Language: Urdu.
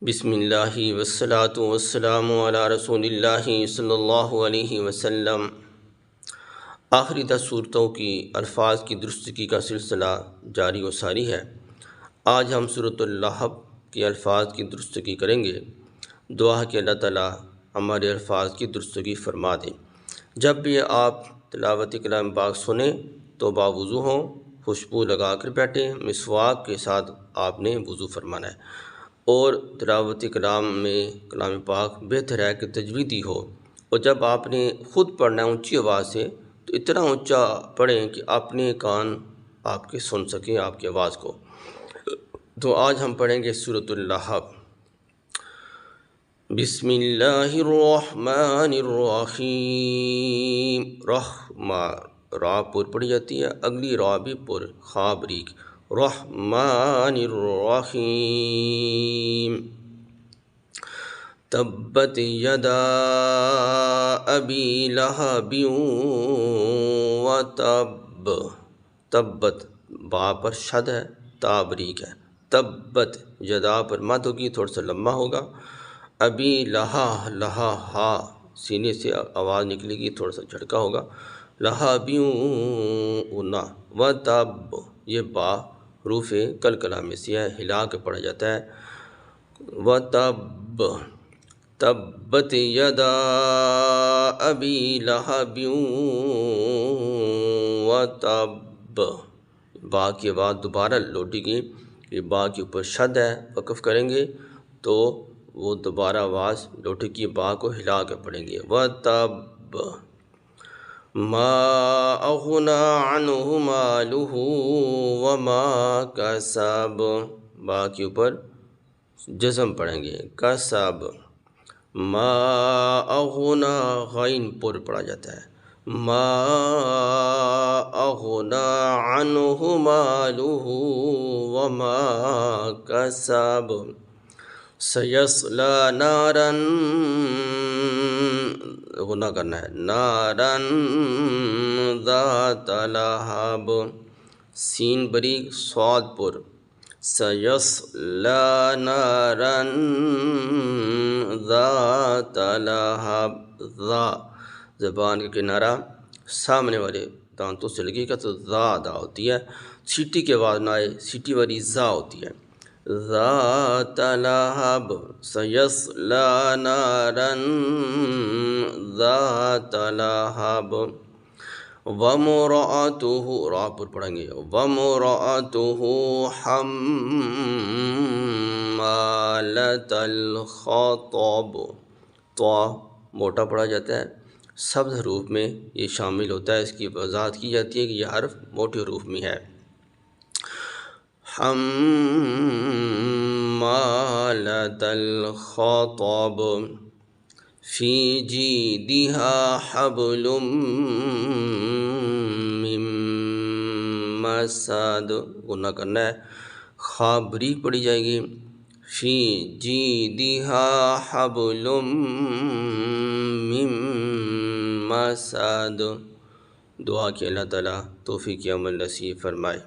بسم اللہ والصلاة والسلام علی رسول اللہ صلی اللہ علیہ وسلم۔ آخری 10 صورتوں کی الفاظ کی درستگی کا سلسلہ جاری و ساری ہے۔ آج ہم سورۃ اللہب کے الفاظ کی درستگی کریں گے۔ دعا کہ اللہ تعالی ہمارے الفاظ کی درستگی فرما دیں۔ جب بھی آپ تلاوت کلام پاک سنیں تو باوضو ہوں، خوشبو لگا کر بیٹھیں۔ مسواک کے ساتھ آپ نے وضو فرمانا ہے، اور تلاوت کلام میں کلام پاک بہتر ہے کہ تجویدی ہو، اور جب آپ نے خود پڑھنا ہے اونچی آواز سے تو اتنا اونچا پڑھیں کہ اپنے کان آپ کے سن سکیں آپ کی آواز کو۔ تو آج ہم پڑھیں گے سورۃ اللہب۔ بسم اللہ الرحمن الرحیم۔ را پر پڑھی جاتی ہے، اگلی را بھی پر، خا بریک۔ رحمن الرحیم۔ تبت یدا ابی لہب وتب۔ تبت با پر شد ہے، تا بریک ہے۔ تبت یدا پر مد ہوگی، تھوڑا سا لمبا ہوگا۔ ابی لہا، لہا ہا سینے سے آواز نکلے گی، تھوڑا سا جھٹکا ہوگا۔ لہبیوں نا، وتب یہ با حروف قلقلہ میں سے ہے، ہلا کے پڑھا جاتا ہے۔ وتب، تبت یدا ابی لہب وتب۔ با کی آواز دوبارہ لوٹے گی، یہ با کے اوپر شد ہے، وقف کریں گے تو وہ دوبارہ آواز لوٹے گی، با کو ہلا کے پڑھیں گے۔ وتب ما اغنی عنہ مالہ وما کسب۔ با کے اوپر جزم پڑھیں گے، کسب۔ ما اغنی، غین پر پڑھا جاتا ہے۔ ما اغنی عنہ مالہ وما کسب سیصلی نارا، غنہ کرنا ہے، نارا ذات لہب۔ سین بریک، صاد پر، سیصلی نارا ذات لہب۔ ذا زبان کا کنارہ سامنے والے دانتوں سے لگے گا تو ذا ادا ہوتی ہے، سیٹی کی آواز نہ آئے، سیٹی والی ذا ہوتی ہے۔ ذات لہب سیصلی نارا ذات لہب وامرأتہ، را پر پڑھیں گے، وامرأتہ حمالۃ الحطب۔ تو موٹا پڑھا جاتا ہے، سبز حروف میں یہ شامل ہوتا ہے، اس کی وضاحت کی جاتی ہے کہ یہ حرف موٹے حروف میں ہے۔ حمالۃ الحطب فی جیدہا حبل من مسد، غنہ کرنا ہے، خا بریک پڑھی جائے گی۔ فی جیدہا حبل من مسد۔ دعا کہ اللہ تعالیٰ توفیق عمل نصیب فرمائے۔